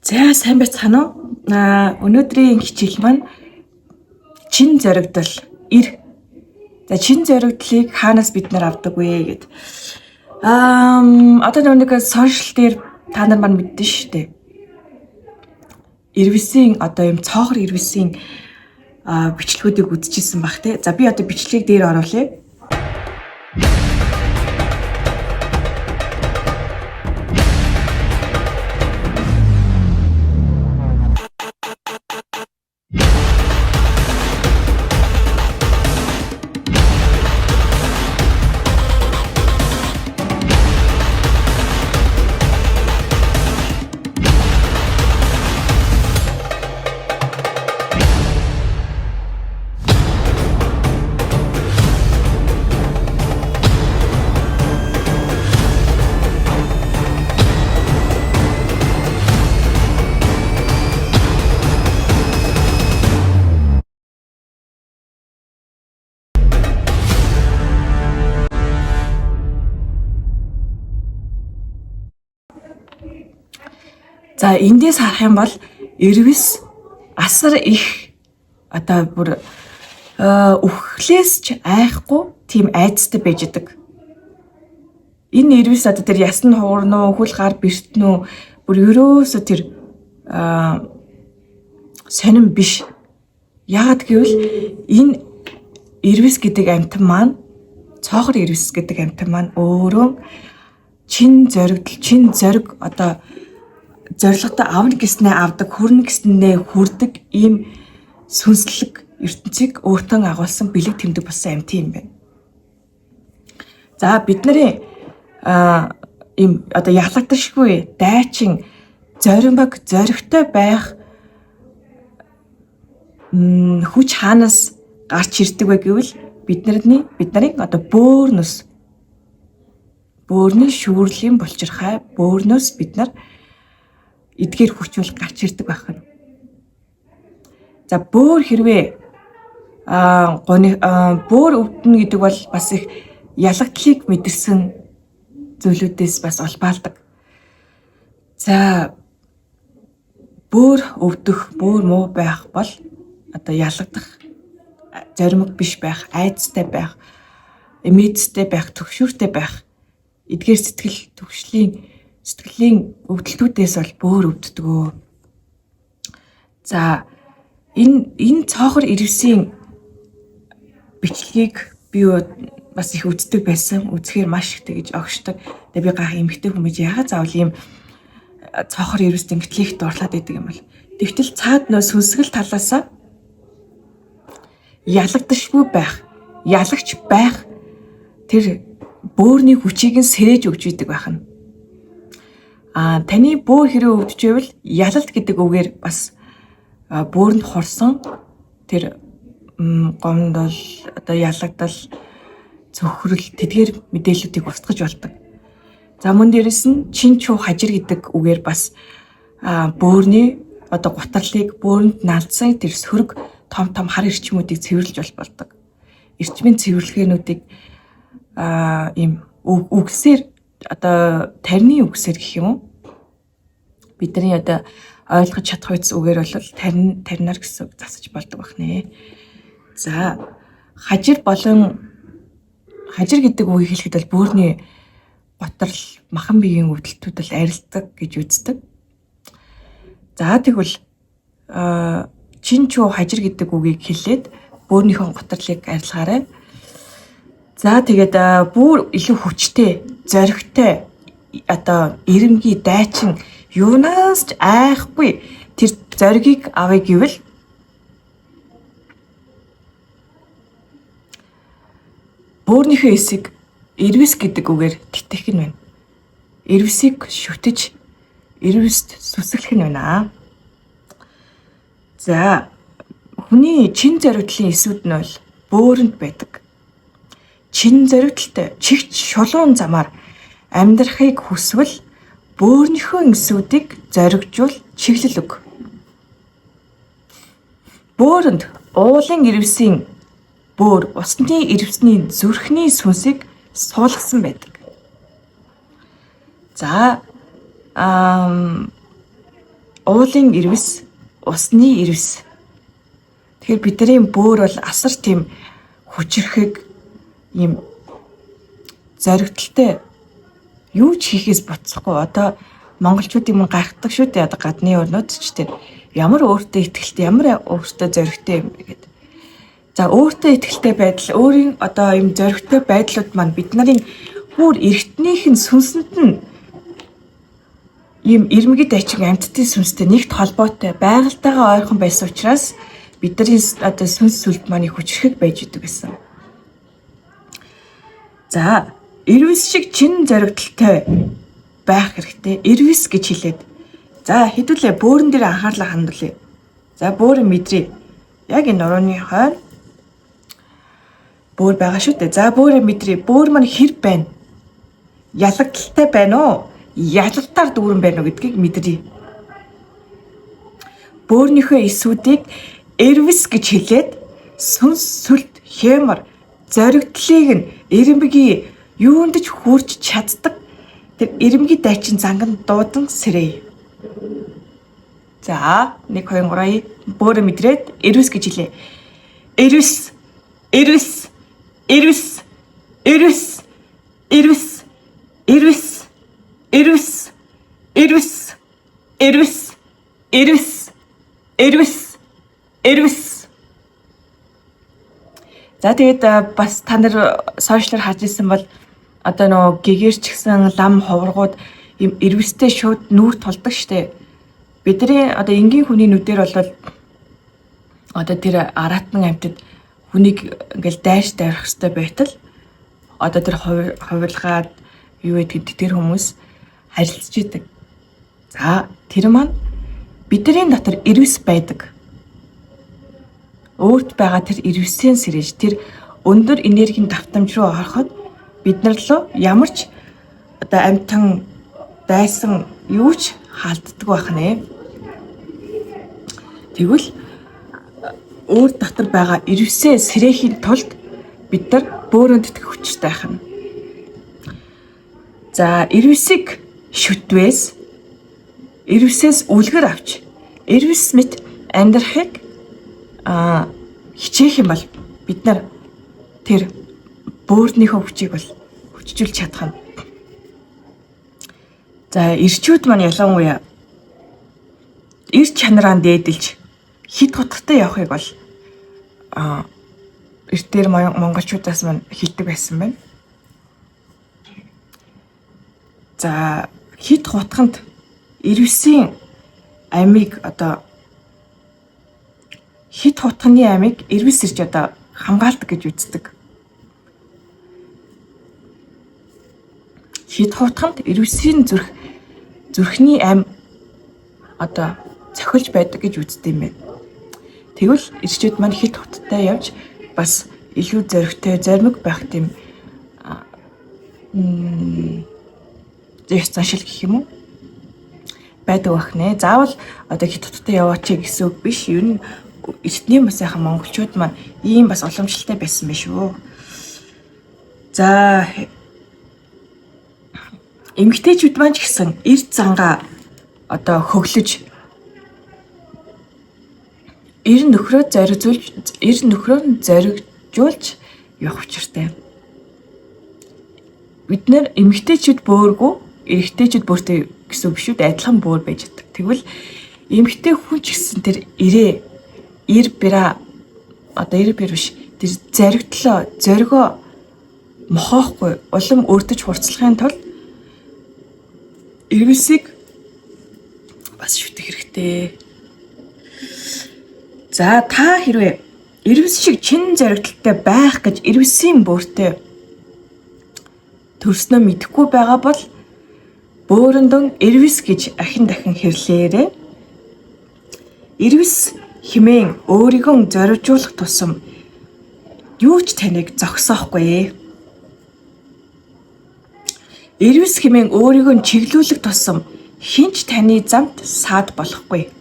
За сайн байцгаана уу? Өнөөдрийн хичээл маань чин зоригдол ир. За чин зоригдлыг хаанаас бид нар авдаг вэ гэд. Одоо нэг сошиал дээр та нар маань мэддэн шүү дээ. Ирвисийн одоо юм цоохор ирвисийн бичлэгүүдийг үзчихсэн баг те. За би одоо бичлэгийг дээр оруулъя. За эндээс харах юм бол ирвис асар их одоо бүр үхлээс ч айхгүй тийм айцтай байж идэг. Энэ ирвис одоо тэр ясны хуурна уу, хөл гар бэртэн үү бүр ерөөсө тэр сонирн биш. Яагаад гэвэл энэ ирвис гэдэг амьтан маань цоохор ирвис гэдэг амьтан маань өөрөө чин зориг одоо зорилготой авна гэснээ авдаг, хүрнэ гэснээ хүрдэг ийм сүнслэг ертөнцийг өөртөө агуулсан бэлэг тэмдэг болсон амьтан юм байна. За бидний ийм одоо ялагдашгүй дайчин зоригтой байх хүч хаанаас гарч ирдэг вэ гэвэл бидний одоо бөөрийн шүүрлийн булчирхай бөөрнөөс бид нар эдгээр хүч бол гарч ирдэг байх нь. За бөөр хэрвээ бөөр өвдөн гэдэг бол бас их ялагдлыг мэдэрсэн зүйлүүдээс бас улбаалдаг. За бөөр өвдөх, бөөр муу байх бол одоо ялагдах, зоримог биш байх, айцтай байх, эмээдтэй байх, төгшүүртэй байх эдгээр сэтгэлийн өвдөлтүүдээс бол бөөр өвддөгөө. За энэ цоохор ирвсийн бичлэгийг би бас их үздэг байсан. Үзэхээр маш их тэгж огшдог. Тэгээ би гайх эмхтэй хүмүүс яагаад заавал ийм цоохор ирвсд эмхтлийг дуурлаад идэг юм бол. Тэгтэл цаад нөө сүнсгэл талаасаа ялагдашгүй байх, ялагч байх тэр бөөрийн хүчийг нь сэрэж өгч идэг байх нь. Таны бөөр хэрэг өвдөжвэл ялалт гэдэг үгээр бас бөөрөнд хорсон тэр гомдол одоо ялагдал цөхрөл тэдгээр мэдээллүүдийг устгаж болдог. За мөн дээрэс нь чин чуу хажир гэдэг үгээр бас бөөрийн одоо гутарлыг бөөрөнд наалдсан тэр сөрөг том хар эрчмүүдийг цэвэрлж болдог. Эрчмийн цэвэрлэгээнүүдийг ийм үгсээр одоо тарины үгсээр гэх юм уу? Бидний одоо ойлгож чадах үс үгээр бол таринаар гэсэн үг засаж болдог байна. За хажир гэдэг үгийг хэлэхэд бол бөөрийн готрол, махан биеийн өвдөлтүүд бол арилдаг гэж үздэг. За тэгвэл чин чуу хажир гэдэг үгийг хэлээд бөөрийнхөө готролыг арилгаарай. За тэгээд бүр илүү хүчтэй, зоригтой одоо ирэмгий дайчин юунаас ч айхгүй тэр зоригийг авъя гэвэл бөөрийнхөө эсийг ирвис гэдэг үгээр тэтэх нь байна. Ирвисийг шүтэж ирвист сүсгэлэх нь байна. За хүний чин зоригдлын эсүүд нь бол бөөрөнд байдаг. Чин зоригдолтой чигч шулуун замаар амьдрахыг хүсвэл бөөрийнхөө эсүүдийг зоригжуул чиглэл өг. Бөөрөнд уулын ирвсийн бөөр усны ирвсний зүрхний сүнсийг суулгасан байдаг. За уулын ирвэс, усны ирвэс. Тэгэхээр бидний бөөр бол асар тийм хүчрэхэг ийм зоригтолтой юу ч хийхээс буцахгүй. Одоо монголчууд юм гайхдаг шүү дээ. Одоо гадны орнууд ч тийм ямар өөртөө ихтэй, ямар өөртөө зоригтой юм бэ гэдэг. За өөртөө ихтэй байдал, өөрийн одоо ийм зоригтой байдлууд маань бид нарын бүр эргэтнийхэн сүнсэнд нь ийм ирмэгэд ачин амьтдын сүнстэй нэгт холбоотой байгальтайгаа ойрхон байсан учраас бидний одоо сүнс сүлд маань хүчрэхэг байж идэг гэсэн. За, ирвэс шиг чин зоригтолтой байх хэрэгтэй. Ирвэс гэж хэлээд. За, хэдүүлээ бөөрөн дээр анхаарлаа хандуулъя. За, бөөрën мэдрээ. Яг энэ нурууны хойно бөөр байгаа шүү дээ. За, бөөрën мэдрээ. Бөөр маань хэр байна? Ялагдaltaй байна уу? Ялалтаар дүүрэн байна уу гэдгийг мэдрээ. Бөөрнийхөө эсүүдийг ирвэс гэж хэлээд сүнс сүлд хэмар зоригдлыг нь ирэмбгийн юунд ч хүрч чаддаг тэр ирэмгийн дайчин занган дуудан сэрээ. За 1 2 3 бөөрө мэдрээд ирвэс гэж хэлээ. Ирвэс ирвэс ирвэс ирвэс ирвэс ирвэс ирвэс ирвэс ирвэс ирвэс ирвэс ирвэс. За тэгээд бас та нар сошиалар харж ирсэн бол одоо нөгөө гэгэр ч гэсэн лам ховргууд юм ирвэстэй шууд нүүр тулдаг штэ. Бидний одоо энгийн хүний нүдээр бол одоо тэр аратан амьтад хүнийг ингээл дайш дайрах хэрэгтэй байтал одоо тэр хувилгаад юу гэдэг тэр хүмүүс харилцаж идэг. За тэр маань бидний дотор ирвэс байдаг. Өөрт байгаа тэр ирвэсийн сэрэж тэр өндөр энергийн давтамж руу ороход бид нар руу ямар ч одоо амьтан дайсан юу ч хаалддаг байх нэ. Тэгвэл өөр дотор байгаа ирвэсээ сэрээхийн тулд бид нар бөөрөнд итгэх хүчтэй байх нь. За ирвэсийг шүтвээс ирвэсээс үлгэр авч ирвэс мэт амьдрахыг хичээх юм бол бид нар тэр бөөрнийхөө хүчийг бол хүчжүүлж чадах нь. За ирчүүд маань ялангуяа эр чанараа дээдэлж хит хутгатай явахыг бол эртээр монголчуудаас маань хэлдэг байсан байна. За хит хутганд ирвэсийн амийг одоо хит хутганы амийг ирвэс ирж одоо хамгаалдаг гэж үздэг. Хит хутганд ирвэсийн зүрхний ам одоо цохилж байдаг гэж үздэг юм байна. Тэгвэл ирчүүд маань хит хуттай явж бас илүү зоригтой, зоримог байх тийм зэвсэншил гэх юм уу? Байдаг байх нэ. Заавал одоо хит хуттай яваач гэсэн үг биш. Ер нь эртний бас яхан монголчууд маань ийм бас уламжлалтай байсан байх шүү. За эмэгтэйчүүд маань ч гэсэн эрд зангаа одоо хөглөж эр нөхрөө зоригжуулж явах учиртай. Бид нэр эмэгтэйчүүд бөөргөө эрэгтэйчүүд бөөртэй гэсэн биш үү? Адилхан бөөр байж байгаа. Тэгвэл эмэгтэй хүн ч гэсэн тэр эр бира одоо эр бир биш тэр зоригоо мохоохгүй улам өөртөж хурцлахын тулд ирвэсийг бас шүтэх хэрэгтэй. За та хэрвээ ирвэс шиг чин зоригтолтой байх гэж ирвэсийн бөөртэй төрснөө мэдэхгүй байгаа бол бөөрөндөн ирвэс гэж ахин дахин хэрлээрээ. Ирвэс хэмээн өөрийгөө зориулах тусам юу ч таныг зогсоохгүй. Ирвэс хэмээн өөрийгөө чиглүүлэх тусам хинч таны замд саад болохгүй.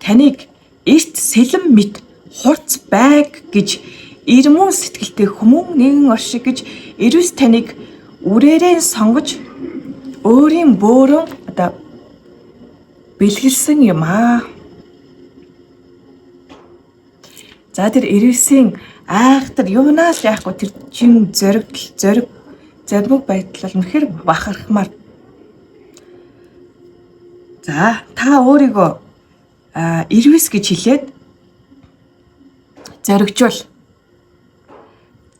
Таныг эрт сэлэм мэт хурц байг гэж ирмүү сэтгэлтэй хүмүүн нэгэн оршиг гэж ирвэс таныг үрээрээ сонгож өөрийн бөөрөн одоо бэлгэлсэн юм аа. За тэр ирвэсийн айхтар юунаас яахгүй тэр чин зориг байдал бол үнэхээр бахархмаар. За та өөрийгөө ирвэс гэж хэлээд зоригжуул.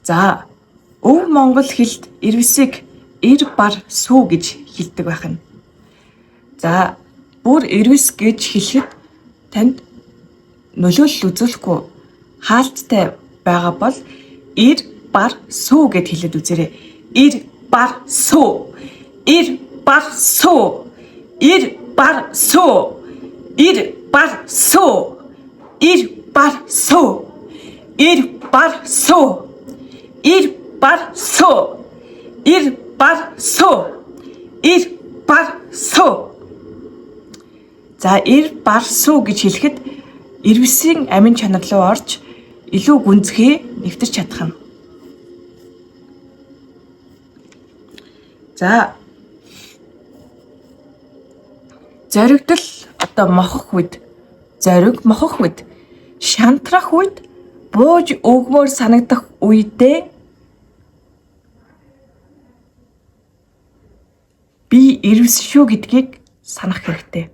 За өв монгол хэлд ирвэсийг ир бар сүү гэж хэлдэг байна. За бүр ирвэс гэж хэлэхэд танд нөлөөлөл үзүүлэхгүй хаалттай байгаа бол ир бар сүү гэд хэлээд үзээрэй. Ир бар сүү. Ир бар сүү. Ир бар сүү. Ир бар сүү. Ир бар сүү. Ир бар сүү. Ир бар сүү. Ир бар сүү. Ир бар сүү. За ир бар сүү гэж хэлэхэд ирвэсийн амин чанар руу орж илүү гүнзгий нэвтэрч чадах юм. За зоригдол одоо мохох үед, шантрах үед, бууж өгмөр санагдах үедээ би ирвэс шүү гэдгийг санах хэрэгтэй.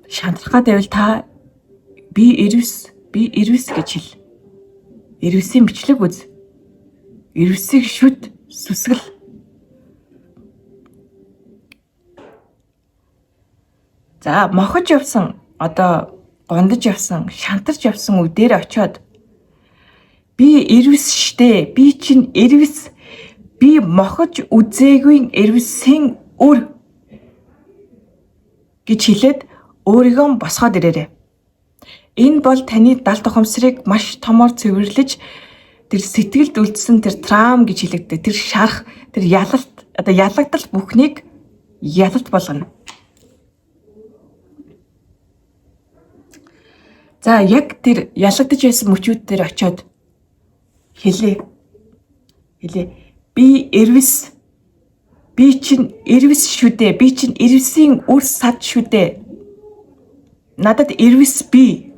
Шантрахад байвал та би ирвэс гэж хэл. Ирвэсийн бичлэг үз. Ирвэсийг шүд сүсгэл. За мохож явсан одоо гондож явсан, шантарч явсан үдээр очиод би ирвэс штэ. Би чинь ирвэс. Би мохож үзээгүй ирвэсийн үр гэж хэлээд өөрийгөө босгоод ирээрэй. Энэ бол таны далд ухамсарыг маш томоор цэвэрлэж тэр сэтгэлд үлдсэн тэр траум гэж хэлэгддэг. Тэр шарах, тэр ялагдал бүхнийг ялалт болгоно. За яг тэр ялагдаж байсан мөчүүд дээр очиод хэлээ. Би ирвэс. Би чинь ирвэс шүү дээ. Би чинь ирвэсийн үр сад шүү дээ. Надад ирвэс би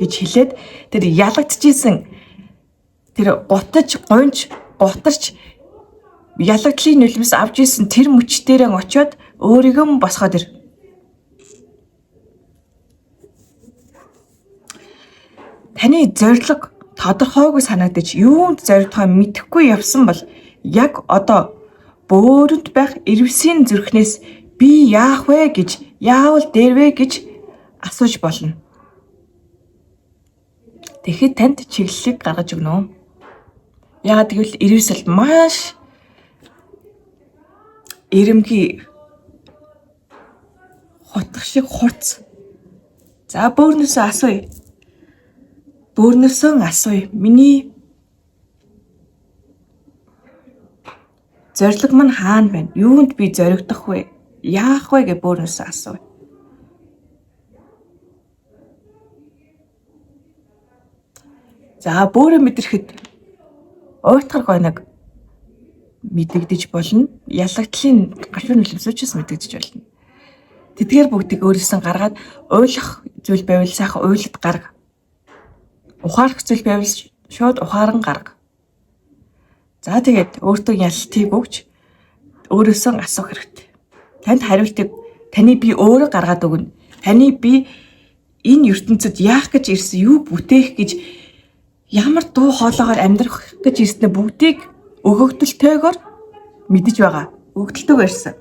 гэж хэлээд тэр ялагдчихсэн тэр гутарч ялагдлын нулимс авч исэн тэр мөчтөрөө очиод өөрийгөө босгоод ир. Таны зориг тодорхойгүй санагдаж юунд зоригдохоо мэдэхгүй явсан бол яг одоо бөөрөнд байх ирвэсийн зүрхнээс би яах вэ гэж, яавал дээр вэ гэж асууж болно. Тэгэхэд танд чиглэлийг гаргаж өгнө. Яагаад гэвэл ирвэс бол маш эрэмхий хотох шиг хурц. За бөөрнөөсөө асууя. Миний зориг маань хаана байна? Юунд би зоригдох вэ? Яах вэ гэж бөөрнөөсөө асууя. За бөөрэ мэдрэхэд уйтгар гоног мэдэгдэж болно. Ялагдлын гашуун нулимсуучаас мэдэгдэж болно. Тэдгээр бүгдийг өөрөөсөө гаргаад уйлах зүйл байвал сайхан уйлад гарга. Ухаарах зүйл байвал шууд ухааран гарга. За тэгээд өөртөө ялалтыг өгч өөрөөсөө асуух хэрэгтэй. Танд хариултыг таны би өөрөө гаргаад өгнө. Таны би энэ ертөнцид яах гэж ирсэн, юу бүтээх гэж, ямар дуу хоолойгоор амьдрах гэж ирсэн бүгдийг өгөгдөлтөйгөр мэдэж байгаа. Өгөгдөлтөйгөр ирсэн.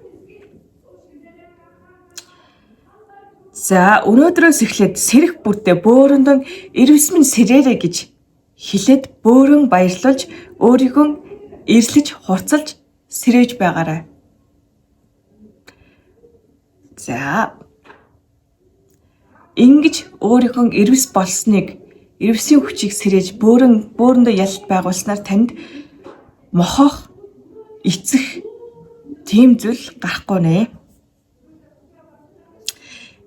За өнөөдрөөс эхлээд сэрэх бүртээ бөөрөндөө ирвэс минь сэрээрэй гэж хэлээд бөөрөн баярлуулж өөрийгөө эрлэж хурцлж сэрээж байгаарай. За ингэж өөрийнхөө ирвэс болсныг, ирвэсийн хүчийг сэрээж бөөрөндөө ялалт байгуулснаар танд мохох, эцэх тийм зүйл гарахгүй нэ.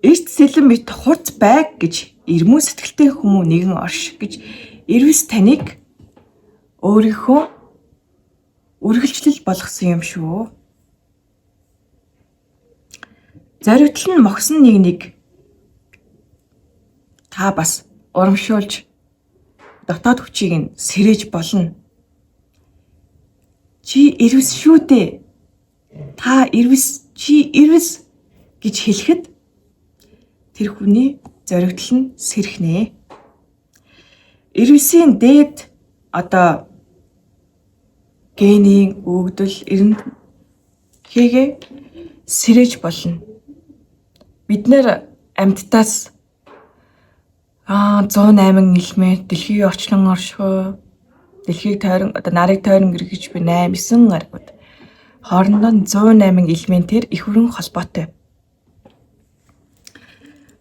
Эрт сэлэн бит хурц байг гэж эрмүү сэтгэлтэй хүмүүн нэгэн орш гэж ирвэс таныг өөрийнхөө үргэлжлэл болгосон юм шүү. Зоригтол нь могсон нэг та бас урамшуулж дотоод хүчийг нь сэрэж болно. Чи ирвэс шүү дээ. Та ирвэс, чи ирвэс гэж хэлэхэд тэр хүний зоригтол нь сэрхнэ. Ирвэсийн дээд одоо генийн өгдөл эренхийгээ сэрэж болно. Бид нэр амьтдаас 108 элемент дэлхийг орчлон оршихуй, дэлхийг тойрон одоо нарыг тойрон гэргэж буй 8-9 гаригуд хоорондоо 108 элементээр их хүрэн холбоотой.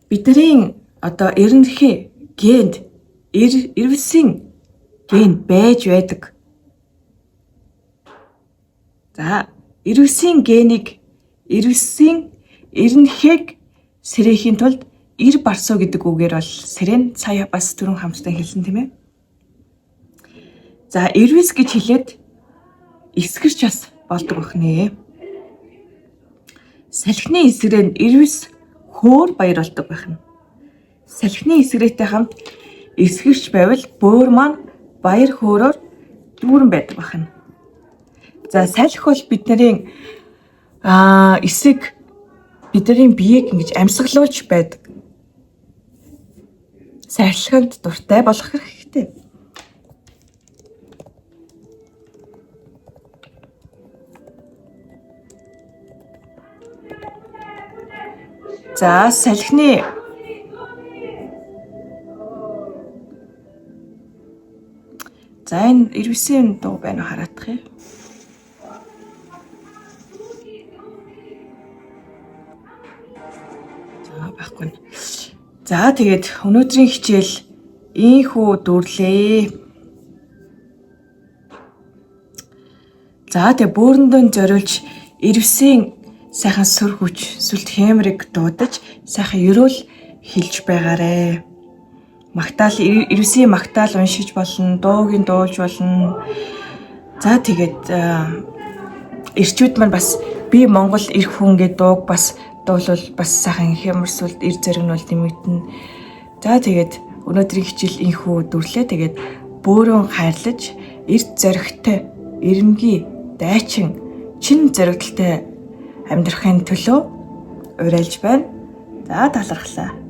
Бидний одоо эренхий генд ирвэсийн ген байж байдаг. За, ирвэсийн генийг ирвэсийн эренхийг сэрэхийн тулд ир барсуу гэдэг үгээр бол сэрэн сая бас түрүүн хамтдаа хэлсэн тийм ээ. За, ирвэс гэж хэлээд эсгэрч бас болдог бохнэ. Салхины эсгэрээр ирвэс хөөр баяр болдог байна. Салхины эсгэрээтэй хамт эсгэрч байвал бөөр маань баяр хөөрөөр дүүрэн байдаг байна. За, салхи бол бидний эсэг бидний биеийг ингэж амьсгалуулж байдаг. Салхинд дуртай болох хэрэгтэй. За, салхины за энэ ирвэсийн дуу байна хараадах юм. Байхгүй. За тэгээд өнөөдрийн хичээл ийхүү дүрлээ. За тэгээд бөөрөндөө зориулж ирвэсийн сайхан сүр хүч сүлт хэмрэг дуудаж сайхан ерөөл хэлж байгаарэ. Магтаал ирвэсийн магтаал уншиж болно, дуугийн дуулж болно. За тэгээд эрчүүд маань бас би Монгол ирэх хүн гэдэг дууг бас дуулвал бас сайхан хямрсуулт эр зэрэгнүүл нэмэгдэнэ. За тэгээд өнөөдрийн хичээл инхүү дүрлээ. Тэгээд бөөрөн хайрлаж эрт зоригтой, эрэмгий, дайчин, чин зоригтой амьдрахын төлөө уриалж байна. За талархлаа.